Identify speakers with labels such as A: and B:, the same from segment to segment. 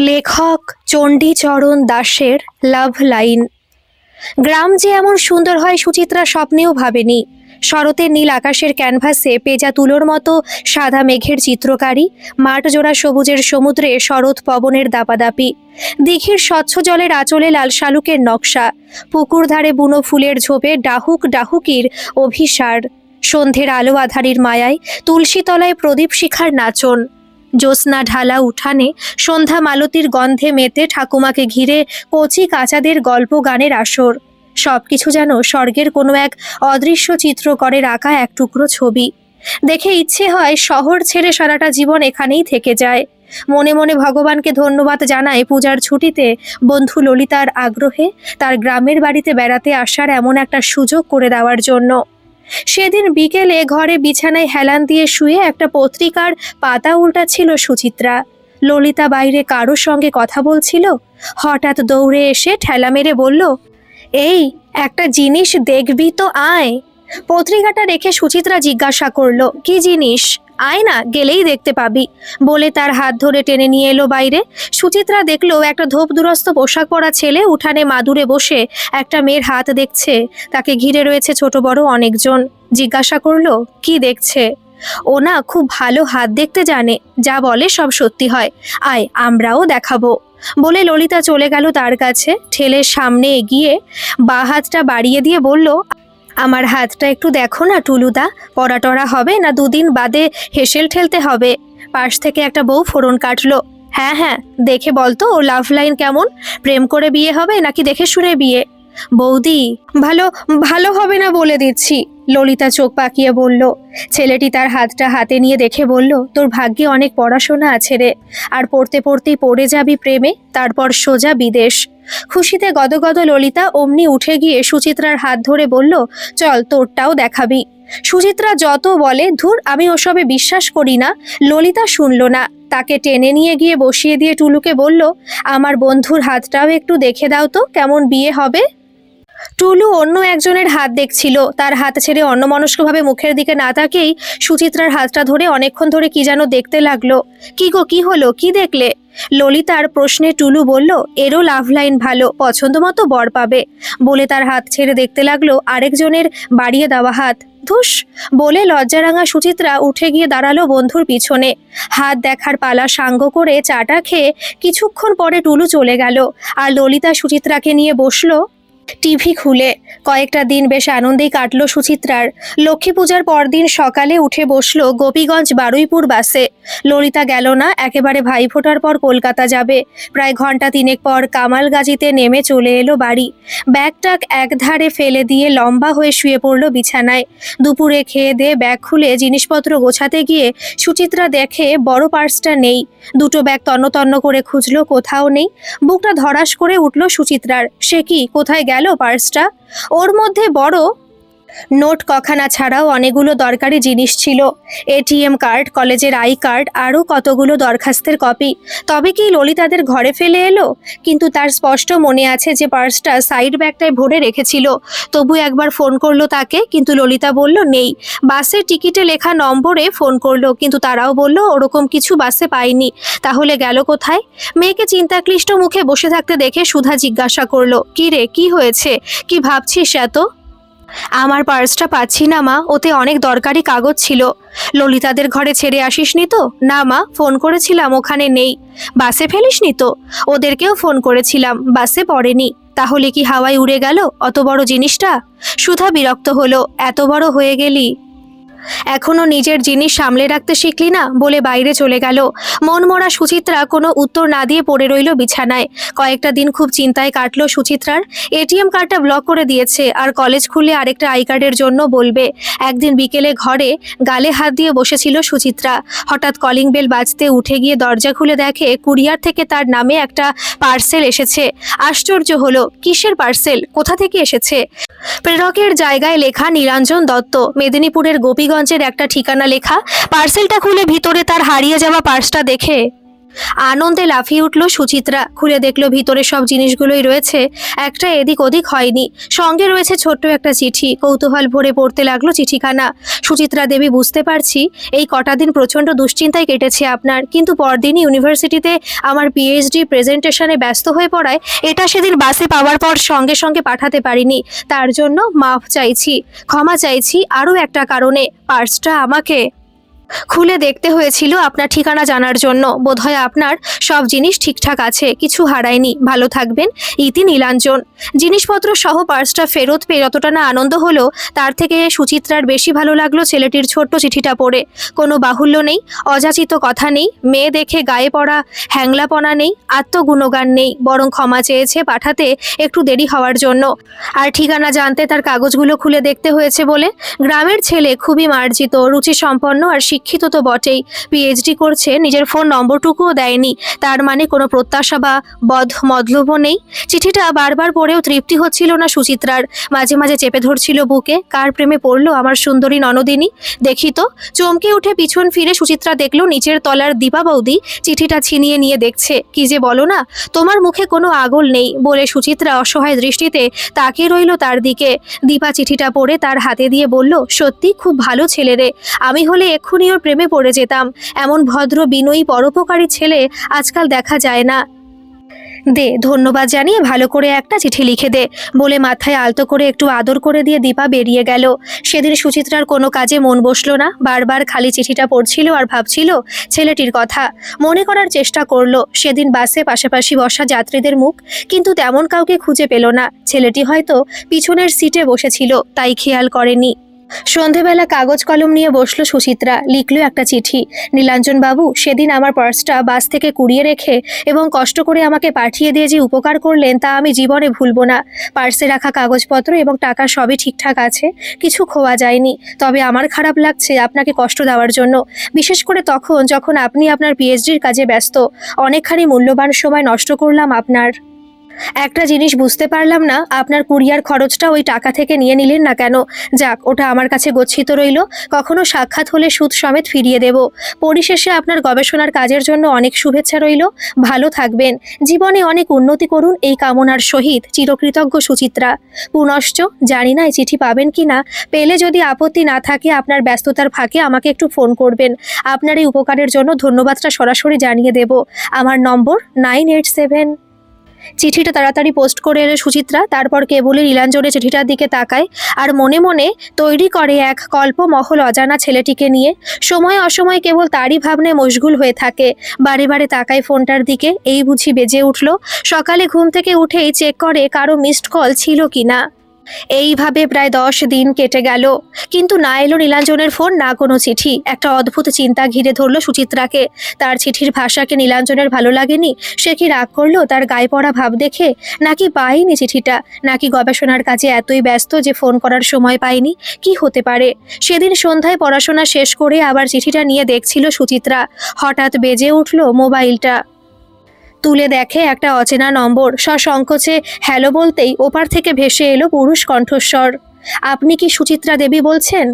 A: লেখক চণ্ডীচরণ দাশের লাভ লাইন। গ্রাম যে এমন সুন্দর হয় সুচিত্রা স্বপ্নেও ভাবেনি। শরতের নীল আকাশের ক্যানভাসে পেঁজা তুলোর মতো সাদা মেঘের চিত্রকারী, মাঠজোড়া সবুজের সমুদ্রে শরৎ পবনের দাপাদাপি, দিঘির স্বচ্ছ জলের আঁচলে লাল শালুকের নকশা, পুকুর ধারে বুনো ফুলের ঝোপে ডাহুক ডাহুকির অভিসার, সন্ধ্যের আলো আধারির মায়ায় তুলসী তলায় প্রদীপ শিখার নাচন, জ্যোৎস্না ঢালা উঠানে সন্ধ্যা মালতীর গন্ধে মেতে ঠাকুমাকে ঘিরে কচি কাচাদের গল্প গানের আসর। সবকিছু যেন স্বর্গের কোনো এক অদৃশ্য চিত্রকরের আঁকা এক টুকরো ছবি। দেখে ইচ্ছে হয় শহর ছেড়ে সারাটা জীবন এখানেই থেকে যায়। মনে মনে ভগবানকে ধন্যবাদ জানায় পূজার ছুটিতে বন্ধু ললিতার আগ্রহে তার গ্রামের বাড়িতে বেড়াতে আসার এমন একটা সুযোগ করে দেওয়ার জন্য। সেদিন বিকেলে ঘরে বিছানায় হেলান দিয়ে শুয়ে একটা পত্রিকার পাতা উল্টাচ্ছিল সুচিত্রা। ললিতা বাইরে কারোর সঙ্গে কথা বলছিল। হঠাৎ দৌড়ে এসে ঠেলা মেরে বলল, এই একটা জিনিস দেখবি তো, আয়। পত্রিকাটা রেখে সুচিত্রা জিজ্ঞাসা করলো, কি জিনিস? আয় না, গেলেই দেখতে পাবি, বলে তার হাত ধরে টেনে নিয়ে এলো বাইরে। সুচিত্রা দেখলো একটা ধোপদুরস্ত পোশাক পরা ছেলে উঠানে মাদুরে বসে একটা মেয়ের হাত দেখছে। তাকে ঘিরে রয়েছে ছোট বড় অনেকজন। জিজ্ঞাসা করলো, কি দেখছে? ও না খুব ভালো হাত দেখতে জানে, যা বলে সব সত্যি হয়, আয় আমরাও দেখাবো, বলে ললিতা চলে গেল তার কাছে। ঠেলে সামনে এগিয়ে বাঁ হাতটা বাড়িয়ে দিয়ে বলল, আমার হাতটা একটু দেখো না টুলুদা, পড়া হবে না, দুদিন বাদে হেসেল ঠেলতে হবে। পাশ থেকে একটা বউ ফোড়ন কাটলো, হ্যাঁ হ্যাঁ দেখে বলতো ও লাভ লাইন কেমন, প্রেম করে বিয়ে হবে নাকি দেখে শুনে বিয়ে? বৌদি, ভালো ভালো হবে না বলে দিচ্ছি, ললিতা চোখ পাকিয়ে বলল। ছেলেটি তার হাতটা হাতে নিয়ে দেখে বলল, তোর ভাগ্যে অনেক পড়াশোনা আছে রে, আর পড়তে পড়তেই পড়ে যাবি প্রেমে, তারপর সোজা বিদেশ। খুশিতে গদগদ ললিতা অমনি উঠে গিয়ে সুচিত্রার হাত ধরে বলল, চল তোরটাও দেখাবি। সুচিত্রা যত বলে, ধুর আমি ওসবে বিশ্বাস করি না, ললিতা শুনল না। তাকে টেনে নিয়ে গিয়ে বসিয়ে দিয়ে টুলুকে বলল, আমার বন্ধুর হাতটাও একটু দেখে দাও তো, কেমন বিয়ে হবে। টুলু অন্য একজনের হাত দেখছিল। তার হাত ছেড়ে অন্যমনস্কভাবে মুখের দিকে না তাকিয়েই সুচিত্রার হাতটা ধরে অনেকক্ষণ ধরে কি যেন দেখতে লাগলো। কি গো, কি হলো, কি দেখলে? ললিতার প্রশ্নে টুলু বলল, এরও লাভ লাইন ভালো, পছন্দ মতো বর পাবে, বলে তার হাত ছেড়ে দেখতে লাগলো আরেকজনের বাড়িয়ে দেওয়া হাত। ধুস, বলে লজ্জারাঙা সুচিত্রা উঠে গিয়ে দাঁড়ালো বন্ধুর পিছনে। হাত দেখার পালা সাঙ্গ করে চাটা খেয়ে কিছুক্ষণ পরে টুলু চলে গেল, আর ললিতা সুচিত্রাকে নিয়ে বসলো টিভি খুলে। কয়েকটা দিন বেশ আনন্দেই কাটলো সুচিত্রার। লক্ষ্মী পূজার পরদিন সকালে উঠে বসলো গোপীগঞ্জ বারুইপুর বাসে। ললিতা গেল না, একেবারে ভাইফোঁটার পর কলকাতা যাবে। প্রায় ঘন্টা তিনেক পর কামালগাজিতে নেমে চলে এলো বাড়ি। ব্যাগটাক একধারে ফেলে দিয়ে লম্বা হয়ে শুয়ে পড়লো বিছানায়। দুপুরে খেয়ে দিয়ে ব্যাগ খুলে জিনিসপত্র গোছাতে গিয়ে সুচিত্রা দেখে বড় পার্সটা নেই। দুটো ব্যাগ তন্ন তন্ন করে খুঁজলো, কোথাও নেই। বুকটা ধড়াস করে উঠল সুচিত্রার। সে কি, কোথায় গেল পার্সটা? ওর মধ্যে বড় নোট কখানা ছাড়াও অনেকগুলো দরকারি জিনিস ছিল, এটিএম কার্ড, কলেজের আই কার্ড, আরও কতগুলো দরখাস্তের কপি। তবে কি ললিতাদের ঘরে ফেলে এলো? কিন্তু তার স্পষ্ট মনে আছে যে পার্সটা সাইড ব্যাগটায় ভরে রেখেছিল। তবু একবার ফোন করলো তাকে, কিন্তু ললিতা বলল নেই। বাসের টিকিটে লেখা নম্বরে ফোন করলো, কিন্তু তারাও বলল ওরকম কিছু বাসে পায়নি। তাহলে গেল কোথায়? মেয়েকে চিন্তাক্লিষ্ট মুখে বসে থাকতে দেখে সুধা জিজ্ঞাসা করলো, কি রে, কি হয়েছে, কি ভাবছিস এত? আমার পার্সটা পাচ্ছি না মা, ওতে অনেক দরকারি কাগজ ছিল। ললিতাদের ঘরে ছেড়ে আসিসনি তো? না মা, ফোন করেছিলাম, ওখানে নেই। বাসে ফেলিসনি তো? ওদেরকেও ফোন করেছিলাম, বাসে পড়েনি। তাহলে কি হাওয়ায় উড়ে গেল অত বড় জিনিসটা? সুধা বিরক্ত হলো, এত বড় হয়ে গেলি, এখনো নিজের জিনিস সামলে রাখতে শিখলি না, বলে বাইরে চলে গেল। মনমরা সুচিত্রা কোনো উত্তর না দিয়ে পড়ে রইল বিছানায়। কয়েকটা দিন খুব চিন্তায় কাটলো সুচিত্রার। এটিএম কার্ডটা ব্লক করে দিয়েছে, আর কলেজ খুলে আরেকটা আই কার্ডের জন্য বলবে। একদিন বিকেলে ঘরে গালে হাত দিয়ে বসেছিল সুচিত্রা। হঠাৎ কলিং বেল বাজতে উঠে গিয়ে দরজা খুলে দেখে কুরিয়ার থেকে তার নামে একটা পার্সেল এসেছে। আশ্চর্য হলো, কিসের পার্সেল, কোথা থেকে এসেছে? প্রেরকের জায়গায় লেখা নীলাঞ্জন দত্ত, মেদিনীপুরের গোপীগঞ্জের একটা ঠিকানা লেখা। পার্সেলটা খুলে ভিতরে তার হারিয়ে যাওয়া পার্সটা দেখে আনন্দে লাফিয়ে উঠল সুচিত্রা। খুলে দেখলো ভিতরে সব জিনিসগুলোই রয়েছে, একটা এদিক ওদিক হয়নি। সঙ্গে রয়েছে ছোট্ট একটা চিঠি। কৌতূহল ভরে পড়তে লাগলো চিঠিখানা। সুচিত্রা দেবী, বুঝতে পারছি এই কটা দিন প্রচণ্ড দুশ্চিন্তায় কেটেছে আপনার, কিন্তু পরদিনই ইউনিভার্সিটিতে আমার পিএইচডি প্রেজেন্টেশনে ব্যস্ত হয়ে পড়ায় এটা সেদিন বাসে পাওয়ার পর সঙ্গে সঙ্গে পাঠাতে পারিনি। তার জন্য মাফ চাইছি, ক্ষমা চাইছি। আরও একটা কারণে, পার্সটা আমাকে খুলে দেখতে হয়েছিল আপনার ঠিকানা জানার জন্য। বোধহয় আপনার সব জিনিস ঠিকঠাক আছে, কিছু হারায়নি। ভালো থাকবেন, ইতি নীলাঞ্জন। জিনিসপত্র সহ পার্সটা ফেরত পেয়ে যতটা না আনন্দ হলো, তার থেকে সুচিত্রার বেশি ভালো লাগলো ছেলেটির ছোট্ট চিঠিটা পড়ে। কোনো বাহুল্য নেই, অযাচিত কথা নেই, মেয়ে দেখে গায়ে পড়া হ্যাংলাপনা নেই, আত্মগুণগান নেই, বরং ক্ষমা চেয়েছে পাঠাতে একটু দেরি হওয়ার জন্য। আর ঠিকানা জানতে তার কাগজগুলো খুলে দেখতে হয়েছে বলে। গ্রামের ছেলে, খুবই মার্জিত, রুচিসম্পন্ন আর শিক্ষিত তো বটেই। পিএইচডি করছে, নিজের ফোন নম্বরটুকুও দেয়নি। তার মানে কোনো প্রত্যাশা বা মতলবও নেই। চিঠিটা বারবার পড়েও তৃপ্তি হচ্ছিল না সুচিত্রার। মাঝে মাঝে চেপে ধরছিল বুকে। কার প্রেমে পড়লো আমার সুন্দরী ননদিনী? দেখি তো। চমকে উঠে পিছন ফিরে সুচিত্রা দেখলো নিচের তলার দীপা বৌদি চিঠিটা ছিনিয়ে নিয়ে দেখছে। কি যে বলো না, তোমার মুখে কোনো আগল নেই বলে সুচিত্রা অসহায় দৃষ্টিতে তাকিয়ে রইল তার দিকে। দীপা চিঠিটা পড়ে তার হাতে দিয়ে বলল, সত্যি খুব ভালো ছেলে রে। আমি হলে এক্ষুনি ওর প্রেমে পড়ে যেতাম। এমন ভদ্র, বিনয়ী, পরোপকারী ছেলে আজকাল দেখা যায় না। দে, ধন্যবাদ জানিয়ে ভালো করে একটা চিঠি লিখে দে বলে মাথায় আলতো করে একটু আদর করে দিয়ে দীপা বেরিয়ে গেল। সেদিন সুচিত্রার কোনো কাজে মন বসলো না। বারবার খালি চিঠিটা পড়ছিল আর ভাবছিল ছেলেটির কথা। মনে করার চেষ্টা করলো সেদিন বাসে পাশাপাশি বসা যাত্রীদের মুখ, কিন্তু তেমন কাউকে খুঁজে পেল না। ছেলেটি হয়তো পিছনের সিটে বসেছিল, তাই খেয়াল করেনি। সন্ধেবেলা কাগজ কলম নিয়ে বসলো সুচিত্রা। লিখল একটা চিঠি। নীলাঞ্জন বাবু, সেদিন আমার পার্সটা বাস থেকে কুড়িয়ে রেখে এবং কষ্ট করে আমাকে পাঠিয়ে দিয়ে যে উপকার করলেন, তা আমি জীবনে ভুলবো না। পার্সে রাখা কাগজপত্র এবং টাকা সবই ঠিকঠাক আছে, কিছু খোয়া যায়নি। তবে আমার খারাপ লাগছে আপনাকে কষ্ট দেওয়ার জন্য, বিশেষ করে তখন যখন আপনি আপনার পিএইচডির কাজে ব্যস্ত। অনেকখানি মূল্যবান সময় নষ্ট করলাম আপনার। একটা জিনিস বুঝতে পারলাম না, আপনার কুরিয়ার খরচটা ওই টাকা থেকে নিয়ে নিলেন না কেন? যাক, ওটা আমার কাছে গচ্ছিত রইল, কখনো সাক্ষাৎ হলে সুদ সমেত ফিরিয়ে দেব। পরিশেষে আপনার গবেষণার কাজের জন্য অনেক শুভেচ্ছা রইল। ভালো থাকবেন, জীবনে অনেক উন্নতি করুন, এই কামনার সহিত চিরকৃতজ্ঞ সুচিত্রা। পুনশ্চ জানি না এই চিঠি পাবেন কি না। পেলে যদি আপত্তি না থাকে আপনার ব্যস্ততার ফাঁকে আমাকে একটু ফোন করবেন। আপনার এই উপকারের জন্য ধন্যবাদটা সরাসরি জানিয়ে দেব। আমার নম্বর 987। চিঠিটা তাড়াতাড়ি পোস্ট করে এলো সুচিত্রা। তারপর কেবলই নীলাঞ্জনের চিঠিটার দিকে তাকায় আর মনে মনে তৈরি করে এক কল্পমহল অজানা ছেলেটিকে নিয়ে। সময় অসময় কেবল তারই ভাবনায় মশগুল হয়ে থাকে। বারে বারে তাকায় ফোনটার দিকে। এই বুঝি বেজে উঠল। সকালে ঘুম থেকে উঠেই চেক করে কারো মিসড কল ছিল কিনা। এইভাবে প্রায় 10 দিন কেটে গেল, কিন্তু না এলো নীলাঞ্জনের ফোন, না কোনো চিঠি। একটা অদ্ভুত চিন্তা ঘিরে ধরল সুচিত্রাকে। তার চিঠির ভাষাকে নীলাঞ্জনের ভালো লাগেনি? সে কি রাগ করলো তার গায়ে পড়া ভাব দেখে? নাকি পায়নি চিঠিটা? নাকি গবেষণার কাজে এতই ব্যস্ত যে ফোন করার সময় পায়নি? কি হতে পারে? সেদিন সন্ধ্যায় পড়াশোনা শেষ করে আবার চিঠিটা নিয়ে দেখছিল সুচিত্রা। হঠাৎ বেজে উঠল মোবাইলটা। তুলে দেখে একটা অচেনা নম্বর। সসংকোচে হ্যালো বলতেই ওপার থেকে ভেসে এলো পুরুষ কণ্ঠস্বর। আপনি কি সুচিত্রা দেবী বলছেন?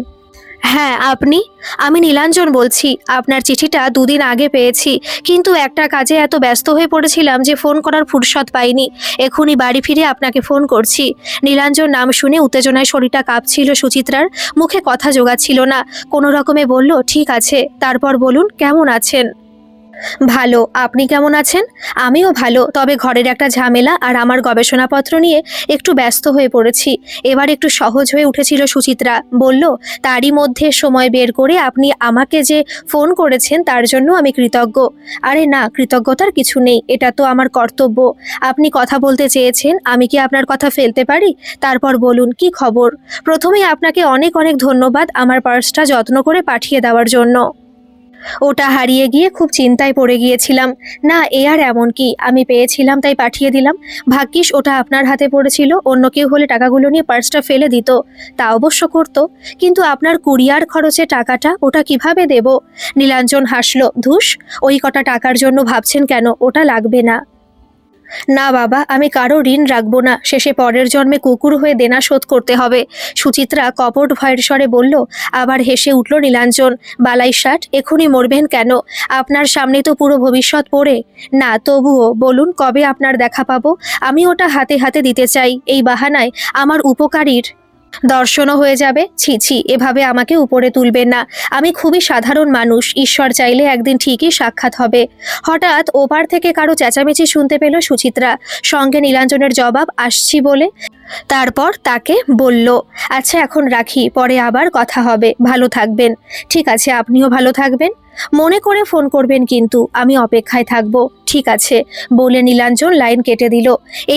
A: হ্যাঁ, আপনি। আমি নীলাঞ্জন বলছি। আপনার চিঠিটা 2 দিন আগে পেয়েছি, কিন্তু একটা কাজে এত ব্যস্ত হয়ে পড়েছিলাম যে ফোন করার ফুরসত পাইনি। এখনই বাড়ি ফিরে আপনাকে ফোন করছি। নীলাঞ্জন নাম শুনে উত্তেজনায় শরীরটা কাঁপছিল সুচিত্রার। মুখে কথা জোগাচ্ছিল না। কোনো রকমে বলল, ঠিক আছে। তারপর বলুন, কেমন আছেন? ভালো। আপনি কেমন আছেন? আমিও ভালো, তবে ঘরের একটা ঝামেলা আর আমার গবেষণাপত্র নিয়ে একটু ব্যস্ত হয়ে পড়েছি। এবার একটু সহজ হয়ে উঠেছিল সুচিত্রা। বলল, তারই মধ্যে সময় বের করে আপনি আমাকে যে ফোন করেছেন তার জন্য আমি কৃতজ্ঞ। আরে না, কৃতজ্ঞতার কিছু নেই, এটা তো আমার কর্তব্য। আপনি কথা বলতে চেয়েছেন, আমি কি আপনার কথা ফেলতে পারি? তারপর বলুন, কি খবর? প্রথমেই আপনাকে অনেক অনেক ধন্যবাদ আমার পার্সটা যত্ন করে পাঠিয়ে দেওয়ার জন্য। ওটা হারিয়ে গিয়ে খুব চিন্তায় পড়ে গিয়েছিলাম। না, এ আর এমন কি, আমি পেয়েছিলাম তাই পাঠিয়ে দিলাম। ভাগ্যিস ওটা আপনার হাতে পড়েছিল। অন্য কেউ হলে টাকাগুলো নিয়ে পার্সটা ফেলে দিত। তা অবশ্য করতো, কিন্তু আপনার কুরিয়ার খরচে টাকাটা ওটা কিভাবে দেব? নীলাঞ্জন হাসল। ধুস, ওই কটা টাকার জন্য ভাবছেন কেন? ওটা লাগবে না। না বাবা, আমি কারো ঋণ রাখবো না, শেষে পরের জন্মে কুকুর হয়ে দেনা শোধ করতে হবে। সুচিত্রা কপট ভয়ের স্বরে বলল। আবার হেসে উঠল নীলাঞ্জন। বালাই ষাট, এখনই মরবেন কেন? আপনার সামনে তো পুরো ভবিষ্যৎ পড়ে। না তবুও বলুন, কবে আপনার দেখা পাবো? আমি ওটা হাতে হাতে দিতে চাই। এই বাহানায় আমার উপকারীর দর্শনও হয়ে যাবে। ছি ছি, এভাবে আমাকে উপরে তুলবেন না। আমি খুবই সাধারণ মানুষ, ঈশ্বর চাইলে একদিন ঠিকই সাক্ষাৎ হবে। হঠাৎ ওপার থেকে কারো চেঁচামেচি শুনতে পেল সুচিত্রা, সঙ্গে নীলাঞ্জনের জবাব, আসছি বলে। তারপর তাকে বলল, আচ্ছা এখন রাখি, পরে আবার কথা হবে, ভালো থাকবেন। ঠিক আছে, আপনিও ভালো থাকবেন। মনে করে ফোন করবেন কিন্তু, আমি অপেক্ষায় থাকবো। ঠিক আছে বলে নীলাঞ্জন লাইন কেটে দিল।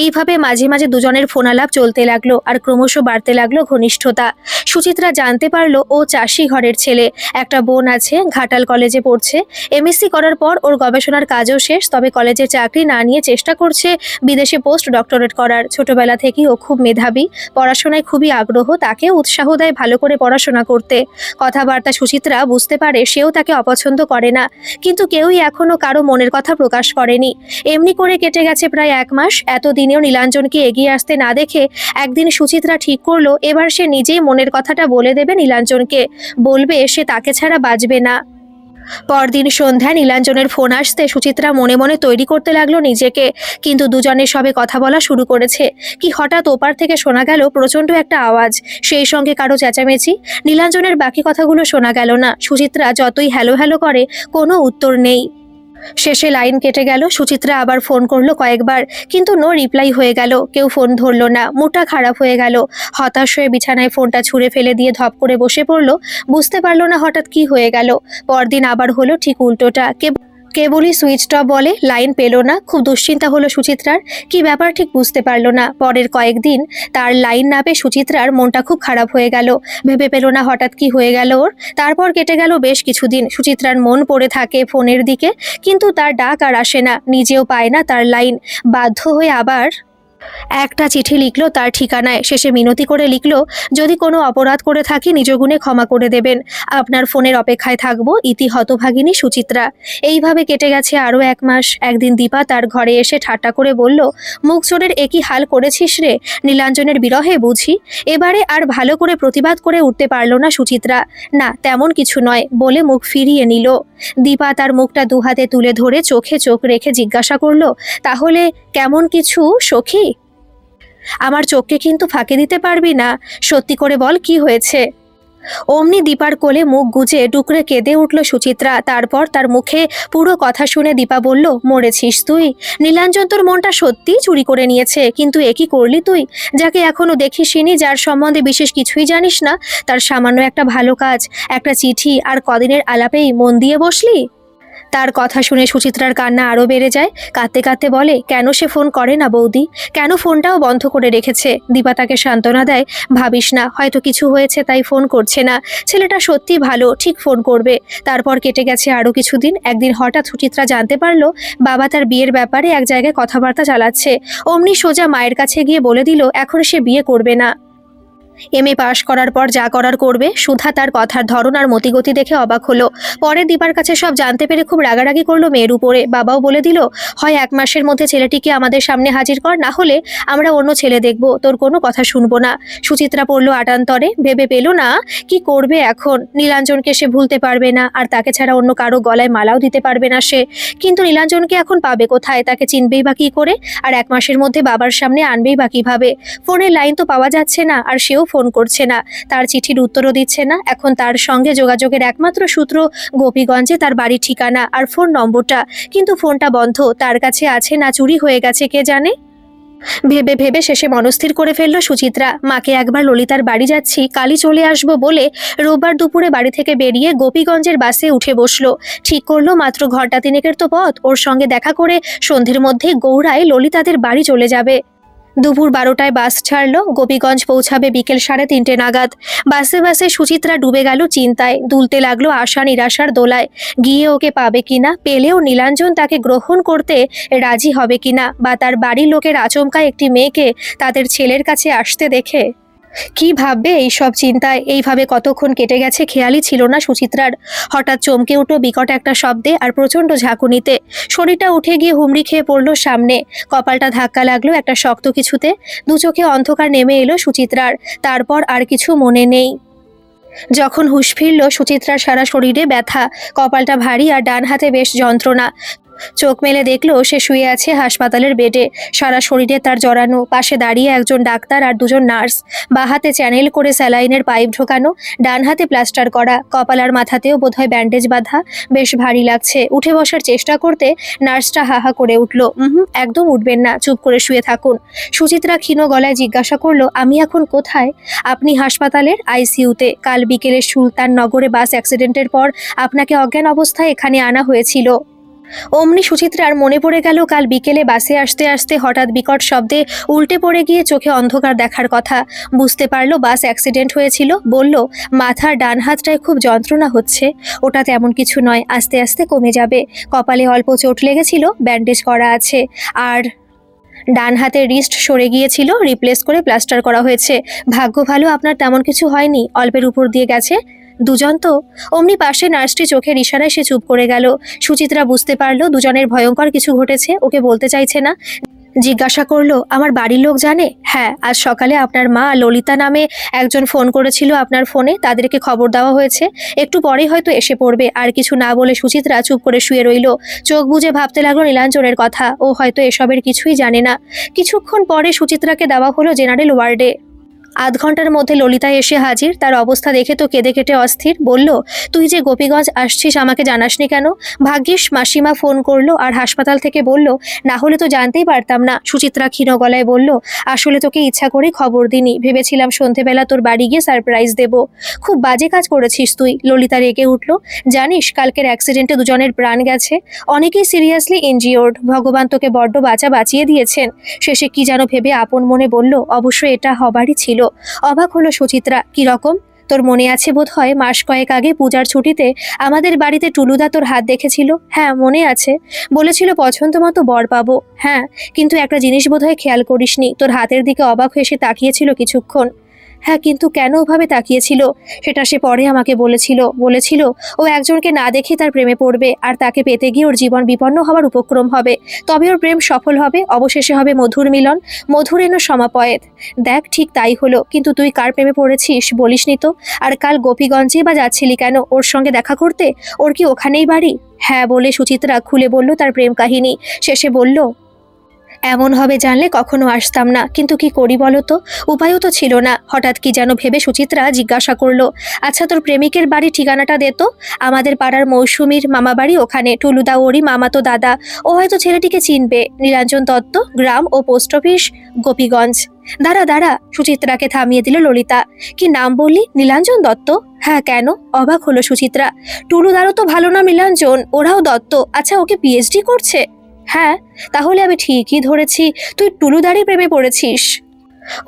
A: এইভাবে মাঝে মাঝে দুজনের ফোনালাপ চলতে লাগলো, আর ক্রমশ বাড়তে লাগলো ঘনিষ্ঠতা। সুচিত্রা জানতে পারলো ও চাষি ঘরের ছেলে, একটা বোন আছে, ঘাটাল কলেজে পড়ছে। এমএসসি করার পর ওর গবেষণার কাজও শেষ, তবে কলেজে চাকরি না নিয়ে চেষ্টা করছে বিদেশে পোস্ট ডক্টরেট করার। ছোটবেলা থেকেই ও খুব মেধাবী, পড়াশোনায় খুবই আগ্রহ, তাকে উৎসাহ দেয় ভালো করে পড়াশোনা করতে। কথাবার্তা সুচিত্রা বুঝতে পারে সেও তাকে অপছন্দ করে না, কিন্তু কেউই এখনো কারো মনের কথা প্রকাশ করেনি। এমনি করে কেটে গেছে প্রায় 1 মাস। এতদিনেও নীলাঞ্জনকে এগিয়ে আসতে না দেখে একদিন সুচিত্রা ঠিক করলো এবার সে নিজেই মনের কথাটা বলে দেবে নীলাঞ্জনকে, বলবে সে তাকে ছাড়া বাঁচবে না। পরদিন সন্ধ্যায় নীলাঞ্জনের ফোন আসতে সুচিত্রা মনে মনে তৈরি করতে লাগলো নিজেকে, কিন্তু দুজনের সবে কথা বলা শুরু করেছে কি হঠাৎ ওপার থেকে শোনা গেল প্রচণ্ড একটা আওয়াজ, সেই সঙ্গে কারো চেঁচামেচি। নীলাঞ্জনের বাকি কথাগুলো শোনা গেল না। সুচিত্রা যতই হ্যালো হ্যালো করে, কোনো উত্তর নেই। শেষে লাইন কেটে গেল। সুচিত্রা আবার ফোন করলো কয়েকবার, কিন্তু নো রিপ্লাই হয়ে গেল। কেউ ফোন ধরলো না। মুডটা খারাপ হয়ে গেল। হতাশ হয়ে বিছানায় ফোনটা ছুঁড়ে ফেলে দিয়ে ধপ করে বসে পড়লো। বুঝতে পারলো না হঠাৎ কি হয়ে গেল। পরদিন আবার হলো ঠিক উল্টোটা। কেবলই সুইচ অফ বলে, লাইন পেল না। খুব দুশ্চিন্তা হলো সুচিত্রার, কি ব্যাপার ঠিক বুঝতে পারলো না। পরের কয়েকদিন তার লাইন না পেয়ে সুচিত্রার মনটা খুব খারাপ হয়ে গেল, ভেবে পেল না হঠাৎ কি হয়ে গেল ওর। তারপর কেটে গেল বেশ কিছুদিন। সুচিত্রার মন পড়ে থাকে ফোনের দিকে, কিন্তু তার ডাক আর আসে না, নিজেও পায় না তার লাইন। বাধ্য হয়ে আবার একটা চিঠি লিখলো তার ঠিকানায়। শেষে মিনতি করে লিখলো, যদি কোনো অপরাধ করে থাকি নিজ গুণে ক্ষমা করে দেবেন, আপনার ফোনের অপেক্ষায় থাকবো, ইতি হতভাগিনী সুচিত্রা। এইভাবে কেটে গেছে আরও 1 মাস। একদিন দীপা তার ঘরে এসে ঠাট্টা করে বলল, মুখ চোরের একই হাল করেছিস রে, নীলাঞ্জনের বিরহে বুঝি। এবারে আর ভালো করে প্রতিবাদ করে উঠতে পারল না সুচিত্রা। না তেমন কিছু নয় বলে মুখ ফিরিয়ে নিল। দীপা তার মুখটা দুহাতে তুলে ধরে চোখে চোখ রেখে জিজ্ঞাসা করলো, তাহলে কেমন কিছু সখী? আমার চোখকে কিন্তু ফাঁকি দিতে পারবি না, সত্যি করে বল কি হয়েছে। অমনি দীপার কোলে মুখ গুজে ডুকরে কেঁদে উঠল সুচিত্রা। তারপর তার মুখে পুরো কথা শুনে দীপা বলল, মরেছিস তুই? নীলাঞ্জন তোর মনটা সত্যিই চুরি করে নিয়েছে, কিন্তু এ কি করলি তুই? যাকে এখনো দেখিসনি, যার সম্বন্ধে বিশেষ কিছুই জানিস না, তার সামান্য একটা ভালো কাজ, একটা চিঠি আর কদিনের আলাপেই মন দিয়ে বসলি? তার কথা শুনে সুচিত্রার কান্না আরও বেড়ে যায়। কাঁদতে কাঁদতে বলে, কেন সে ফোন করে না বৌদি? কেন ফোনটাও বন্ধ করে রেখেছে? দীপা তাকে সান্ত্বনা দেয়, ভাবিস না, হয়তো কিছু হয়েছে তাই ফোন করছে না। ছেলেটা সত্যি ভালো, ঠিক ফোন করবে। তারপর কেটে গেছে আরও কিছুদিন। একদিন হঠাৎ সুচিত্রা জানতে পারলো বাবা তার বিয়ের ব্যাপারে এক জায়গায় কথাবার্তা চালাচ্ছে। অমনি সোজা মায়ের কাছে গিয়ে বলে দিল এখন সে বিয়ে করবে না। এমএ পাশ করার পর যা করার করবে। সুধা তার কথার ধরন আর মতিগতি দেখে অবাক হলো। পরে দীপার কাছে সব জানতে পেরে খুব রাগারাগি করলো মেয়ের উপরে। বাবাও বলে দিল, হয় 1 মাসের মধ্যে ছেলেটিকে আমাদের সামনে হাজির কর, না হলে আমরা অন্য ছেলে দেখব, তোর কোনো কথা শুনবো না। সুচিত্রা পড়লো আটান্তরে, ভেবে পেল না কি করবে এখন। নীলাঞ্জনকে সে ভুলতে পারবে না, আর তাকে ছাড়া অন্য কারো গলায় মালাও দিতে পারবে না সে। কিন্তু নীলাঞ্জনকে এখন পাবে কোথায়? তাকে চিনবেই বা কী করে? আর 1 মাসের মধ্যে বাবার সামনে আনবেই বা কিভাবে? ফোনের লাইন তো পাওয়া যাচ্ছে না, আর সেও ফোন করছে না, তার চিঠির উত্তরও দিচ্ছে না। এখন তার সঙ্গে যোগাযোগের একমাত্র সূত্র গোপীগঞ্জে তার বাড়ির ঠিকানা আর ফোন নম্বরটা, কিন্তু ফোনটা বন্ধ। তার কাছে আছে না চুরি হয়ে গেছে কে জানে। ভেবে ভেবে শেষে মনস্থির করে ফেলল সুচিত্রা, মাকে একবার ললিতার বাড়ি যাচ্ছি, কালই চলে আসবো বলে রোববার দুপুরে বাড়ি থেকে বেরিয়ে গোপীগঞ্জের বাসে উঠে বসলো। ঠিক করলো মাত্র ঘন্টা 3 তো পথ, ওর সঙ্গে দেখা করে সন্ধ্যের মধ্যেই গৌড়ায় ললিতাদের বাড়ি চলে যাবে। দুপুর 12টায় বাস ছাড়লো, গোপীগঞ্জ পৌঁছাবে বিকেল 3:30 নাগাদ। বাসে বাসে সুচিত্রা ডুবে গেল চিন্তায়, দুলতে লাগলো আশা নিরাশার দোলায়। গিয়ে ওকে পাবে কিনা, পেলেও নীলাঞ্জন তাকে গ্রহণ করতে রাজি হবে কিনা, বা তার বাড়ির লোকের আচমকা একটি মেয়েকে তাদের ছেলের কাছে আসতে দেখে কি ভাববে এই সব চিন্তায় এইভাবে কতক্ষণ কেটে গেছে খেয়ালই ছিল না সুচিত্রার। হঠাৎ চমকে উঠল বিকট একটা শব্দে আর প্রচণ্ড ঝাঁকুনিতে। শরীরটা উঠে গিয়ে হুমড়ি খেয়ে পড়লো সামনে। কপালটা ধাক্কা লাগলো একটা শক্ত কিছুতে। দু চোখে অন্ধকার নেমে এলো সুচিত্রার। তারপর আর কিছু মনে নেই। যখন হুঁশ ফিরল সুচিত্রার সারা শরীরে ব্যথা, কপালটা ভারী আর ডান হাতে বেশ যন্ত্রণা। চোখ মেলে দেখলো সে শুয়ে আছে হাসপাতালের বেডে। সারা শরীরে তার জড়ানো, পাশে দাঁড়িয়ে একজন ডাক্তার আর দুজন নার্স। বাঁ হাতে চ্যানেল করে স্যালাইনের পাইপ ঢোকানো, ডান হাতে প্লাস্টার করা, কপাল আর মাথাতেও বোধহয় ব্যান্ডেজ বাঁধা। বেশ ভারী লাগছে। উঠে বসার চেষ্টা করতে নার্সটা হাহা করে উঠল, একদম উঠবেন না, চুপ করে শুয়ে থাকুন। সুচিত্রা ক্ষীণ গলায় জিজ্ঞাসা করলো, আমি এখন কোথায়? আপনি হাসপাতালের আইসিইউতে। কাল বিকেলে সুলতান নগরে বাস অ্যাক্সিডেন্টের পর আপনাকে অজ্ঞান অবস্থায় এখানে আনা হয়েছিল। অমনি সুচিত্রার মনে পড়ে গেল কাল বিকেলে বাসে আসতে আসতে হঠাৎ বিকট শব্দে উল্টে পড়ে গিয়ে চোখে অন্ধকার দেখার কথা। বুঝতে পারলো বাস অ্যাক্সিডেন্ট হয়েছিল। বলল, মাথার ডান হাতটায় খুব যন্ত্রণা হচ্ছে। ওটা তেমন কিছু নয়, আস্তে আস্তে কমে যাবে। কপালে অল্প চোট লেগেছিল, ব্যান্ডেজ করা আছে। আর ডান হাতের রিস্ট সরে গিয়েছিল, রিপ্লেস করে প্লাস্টার করা হয়েছে। ভাগ্য ভালো আপনার তেমন কিছু হয়নি, অল্পের উপর দিয়ে গেছে। দুজন তো। অমনি পাশে নার্সটি চোখের ইশারায় সে চুপ করে গেল। সুচিত্রা বুঝতে পারলো দুজনের ভয়ঙ্কর কিছু ঘটেছে। ওকে বলতে চাইছে না। জিজ্ঞাসা করলো, আমার বাড়ির লোক জানে? হ্যাঁ, আজ সকালে আপনার মা ললিতা নামে একজন ফোন করেছিল আপনার ফোনে, তাদেরকে খবর দেওয়া হয়েছে। একটু পরেই হয়তো এসে পড়বে। আর কিছু না বলে সুচিত্রা চুপ করে শুয়ে রইল। চোখ বুজে ভাবতে লাগলো নীলাঞ্জনের কথা। ও হয়তো এসবের কিছুই জানে না। কিছুক্ষণ পরে সুচিত্রাকে দেওয়া হলো জেনারেল ওয়ার্ডে। আধ ঘন্টার মধ্যে ললিতা এসে হাজির। তার অবস্থা দেখে তো কেঁদে কেটে অস্থির। বলল, তুই যে গোপীগঞ্জ আসছিস আমাকে জানাসনি কেন? ভাগ্যিস মাসিমা ফোন করলো আর হাসপাতাল থেকে বলল, না হলে তো জানতেই পারতাম না। সুচিত্রা ক্ষীণ গলায় বলল, আসলে তোকে ইচ্ছা করে খবর দিনি, ভেবেছিলাম সন্ধেবেলা তোর বাড়ি গিয়ে সারপ্রাইজ দেব। খুব বাজে কাজ করেছিস তুই। ললিতা রেগে উঠল, জানিস কালকের অ্যাক্সিডেন্টে দুজনের প্রাণ গেছে। অনেকেই সিরিয়াসলি ইনজিওর্ড। ভগবান তোকে বড্ড বাঁচিয়ে দিয়েছেন। শেষে কি যেন ভেবে আপন মনে বলল, অবশ্যই এটা হবারই ছিল। অবাক হলো সুচিত্রা। কি রকম? তোর মনে আছে বোধ হয় মাস কয়েক আগে পূজার ছুটিতে আমাদের বাড়িতে টুলুদা তোর হাত দেখেছিল? হ্যাঁ, মনে আছে। বলেছিল পছন্দ মতো বর পাবো। হ্যাঁ, কিন্তু একটা জিনিস বোধহয় খেয়াল করিসনি, তোর হাতের দিকে অবাক হয়ে সে তাকিয়েছিল কিছুক্ষণ। হ্যাঁ, কিন্তু কেন ওভাবে তাকিয়েছিল সেটা সে পরে আমাকে বলেছিল ও একজনকে না দেখে তার প্রেমে পড়বে, আর তাকে পেতে গিয়ে ওর জীবন বিপন্ন হওয়ার উপক্রম হবে। তবে ওর প্রেম সফল হবে, অবশেষে হবে মধুর মিলন, মধুরেণ সমাপয়েত। দেখ, ঠিক তাই হলো। কিন্তু তুই কার প্রেমে পড়েছিস বলিসনি তো। আর কাল গোপীগঞ্জে বা যাচ্ছিলি কেন ওর সঙ্গে দেখা করতে? ওর কি ওখানেই বাড়ি? হ্যাঁ বলে সুচিত্রা খুলে বলল তার প্রেম কাহিনী। শেষে বলল, এমন হবে জানলে কখনো আসতাম না, কিন্তু কি করি বলো তো, উপায়ও তো ছিল না। হঠাৎ কি যেন ভেবে সুচিত্রা জিজ্ঞাসা করলো, আচ্ছা তোর প্রেমিকের বাড়ির ঠিকানাটা দে তো। আমাদের পাড়ার মৌসুমীর মামা বাড়ি ওখানে। টুলুদা ওরই মামাতো দাদা। ও হয়তো ছেলেটিকে চিনবে। নীলাঞ্জন দত্ত, গ্রাম ও পোস্ট অফিস গোপীগঞ্জ। দাঁড়া, সুচিত্রাকে থামিয়ে দিল ললিতা। কি নাম বললি? নীলাঞ্জন দত্ত? হ্যাঁ, কেন? অবাক হলো সুচিত্রা। টুলুদারও তো ভালো নাম নীলাঞ্জন, ওরাও দত্ত। আচ্ছা, ওকে পিএইচডি করছে? হ্যাঁ, তাহলে আমি ঠিকই ধরেছি, তুই টুলুদারই প্রেমে পড়েছিস।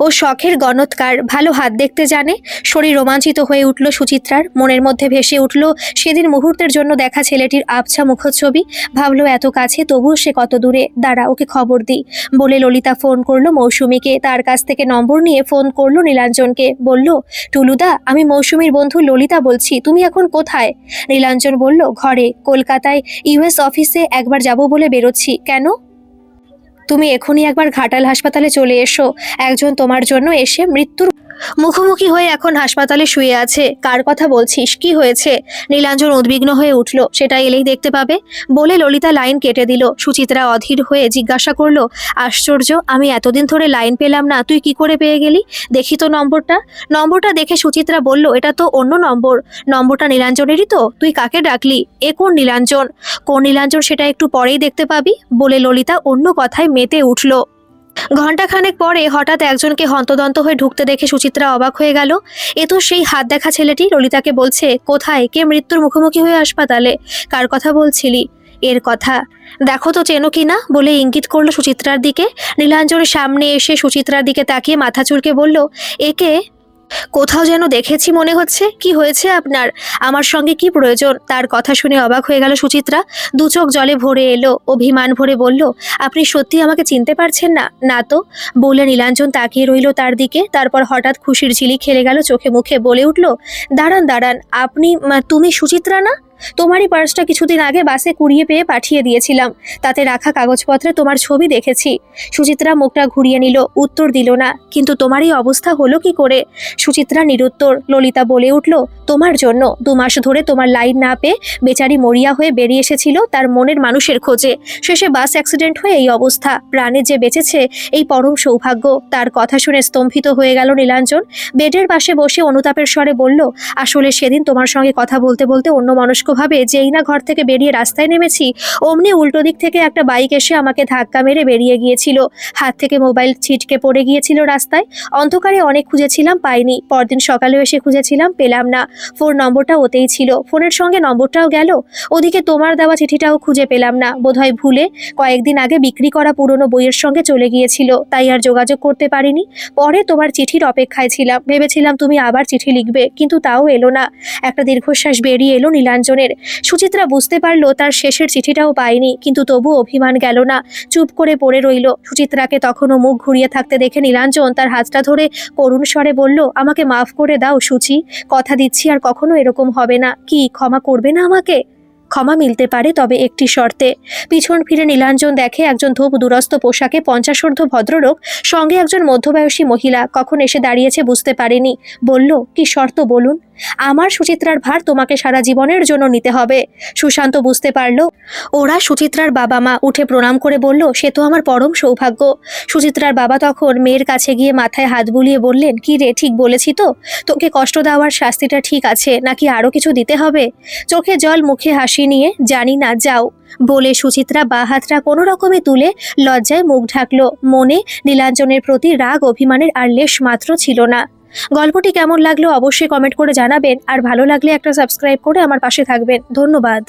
A: ও শখের গণৎকার, ভালো হাত দেখতে জানে। শরীর রোমাঞ্চিত হয়ে উঠল সুচিত্রার। মনের মধ্যে ভেসে উঠল সেদিন মুহূর্তের জন্য দেখা ছেলেটির আবছা মুখচ্ছবি। ভাবলো এত কাছে তবুও সে কত দূরে। দাঁড়া, ওকে খবর দিই বলে ললিতা ফোন করলো মৌসুমীকে। তার কাছ থেকে নম্বর নিয়ে ফোন করলো নীলাঞ্জনকে। বলল, টুলুদা, আমি মৌসুমীর বন্ধু ললিতা বলছি, তুমি এখন কোথায়? নীলাঞ্জন বলল, ঘরে, কলকাতায় ইউএস অফিসে একবার যাব বলে বেরোচ্ছি। কেন? তুমি এখনই একবার ঘাটাল হাসপাতালে চলে এসো। একজন তোমার জন্য এসে মৃত্যুর মুখোমুখি হয়ে এখন হাসপাতালে শুয়ে আছে। কার কথা বলছিস? কি হয়েছে? নীলাঞ্জন উদ্বিগ্ন হয়ে উঠল। সেটা এলেই দেখতে পাবে বলে ললিতা লাইন কেটে দিল। সুচিত্রা অধীর হয়ে জিজ্ঞাসা করলো, আশ্চর্য, আমি এতদিন ধরে লাইন পেলাম না, তুই কি করে পেয়ে গেলি? দেখি তো নম্বরটা দেখে সুচিত্রা বলল, এটা তো অন্য নম্বরটা নীলাঞ্জনেরই তো। তুই কাকে ডাকলি? এ কোন নীলাঞ্জন? কোন নীলাঞ্জন সেটা একটু পরেই দেখতে পাবি বলে ললিতা অন্য কথায় মেতে উঠল। ঘণ্টাখানেক পরে হঠাৎ একজনকে হন্তদন্ত হয়ে ঢুকতে দেখে সুচিত্রা অবাক হয়ে গেল। এ তো সেই হাত দেখা ছেলেটি। ললিতাকে বলছে, কোথায়? কে মৃত্যুর মুখোমুখি হয়ে হাসপাতালে? কার কথা বলছিলি? এর কথা। দেখো তো চেনো কিনা বলে ইঙ্গিত করলো সুচিত্রার দিকে। নীলাঞ্জনের সামনে এসে সুচিত্রার দিকে তাকিয়ে মাথা চুলকে বলল, একে? কোথাও যেন দেখেছি মনে হচ্ছে। কি হয়েছে আপনার? আমার সঙ্গে কি প্রয়োজন? তার কথা শুনে অবাক হয়ে গেল সুচিত্রা। দু চোখ জলে ভরে এলো, অভিমান ভরে বলল, আপনি সত্যি আমাকে চিনতে পারছেন না? না তো, বলে নীলাঞ্জন তাকিয়ে রইল তার দিকে। তারপর হঠাৎ খুশির ঝিলিক খেলে গেল চোখে মুখে, বলে উঠল, দাঁড়ান দাঁড়ান, আপনি তুমি সুচিত্রা না? তোমারই পার্সটা কিছুদিন আগে বাসে কুড়িয়ে পেয়ে পাঠিয়ে দিয়েছিলাম, তাতে রাখা কাগজপত্রে তোমার ছবি দেখেছি। সুচিত্রা মুখটা ঘুরিয়ে নিল, উত্তর দিল না। কিন্তু তোমার এই অবস্থা হলো কি করে? সুচিত্রা নিরুত্তর। ললিতা বলে উঠল, তোমার জন্য 2 মাস ধরে তোমার লাইন না পেয়ে বেচারি মরিয়া হয়ে বেরিয়ে এসেছিল তার মনের মানুষের খোঁজে। শেষে বাস অ্যাক্সিডেন্ট হয়ে এই অবস্থা। প্রাণে যে বেঁচেছে এই পরম সৌভাগ্য। তার কথা শুনে স্তম্ভিত হয়ে গেল নীলাঞ্জন। বেডের পাশে বসে অনুতাপের স্বরে বলল, আসলে সেদিন তোমার সঙ্গে কথা বলতে বলতে অন্যমনস্কভাবে যেই না ঘর থেকে বেরিয়ে রাস্তায় নেমেছি, অমনি উল্টো দিক থেকে একটা বাইক এসে আমাকে ধাক্কা মেরে বেরিয়ে গিয়েছিল। হাত থেকে মোবাইল ছিটকে পড়ে গিয়েছিল রাস্তায়। অন্ধকারে অনেক খুঁজেছিলাম, পাইনি। পরদিন সকালেও এসে খুঁজেছিলাম, পেলাম না। ফোন নম্বরটা ওতেই ছিল, ফোনের সঙ্গে নম্বরটাও গেল। ওদিকে তোমার দেওয়া চিঠিটাও খুঁজে পেলাম না, বোধহয় ভুলে কয়েকদিন আগে বিক্রি করা পুরনো বইয়ের সঙ্গে চলে গিয়েছিল, তাই আর যোগাযোগ করতে পারিনি। পরে তোমার চিঠির অপেক্ষায় ছিলাম, ভেবেছিলাম তুমি আবার চিঠি লিখবে, কিন্তু তাও এলো না। একটা দীর্ঘশ্বাস বেরিয়ে এলো নীলাঞ্জনের। সুচিত্রা বুঝতে পারলো তার শেষের চিঠিটাও পায়নি, কিন্তু তবু অভিমান গেল না। চুপ করে পড়ে রইল। সুচিত্রাকে তখনও মুখ ঘুরিয়ে থাকতে দেখে নীলাঞ্জন তার হাতটা ধরে করুণ স্বরে বলল, আমাকে মাফ করে দাও সুচি, কথা দিচ্ছি আর কখনো এরকম হবে না। কি ক্ষমা করবে না আমাকে? ক্ষমা মিলতে পারে, তবে একটি শর্তে। পিছন ফিরে নীলাঞ্জন দেখে একজন ধূপ দুরস্ত পোশাকে 50 ভদ্রলোক, সঙ্গে একজন মধ্যবয়সী মহিলা কখন এসে দাঁড়িয়েছে বুঝতে পারেনি। বলল, কি শর্ত বলুন? আমার সুচিত্রার ভার তোমাকে সারা জীবনের জন্য নিতে হবে। সুশান্ত বুঝতে পারল ওরা সুচিত্রার বাবা মা। উঠে প্রণাম করে বলল, সে তো আমার পরম সৌভাগ্য। সুচিত্রার বাবা তখন মেয়ের কাছে গিয়ে মাথায় হাত বুলিয়ে বললেন, কি রে, ঠিক বলেছি তো? তোকে কষ্ট দেওয়ার শাস্তিটা ঠিক আছে, নাকি আরো কিছু দিতে হবে? চোখে জল, মুখে হাসি নিয়ে, জানি না, যাও, বলে সুচিত্রা বাঁ হাতটা কোনো রকমে তুলে লজ্জায় মুখ ঢাকলো। মনে নীলাঞ্জনের প্রতি রাগ অভিমানের আর লেশ মাত্র ছিল না। গল্পটি কেমন লাগলো অবশ্যই কমেন্ট করে জানাবেন, আর ভালো লাগলে একটা সাবস্ক্রাইব করে আমার পাশে থাকবেন। ধন্যবাদ।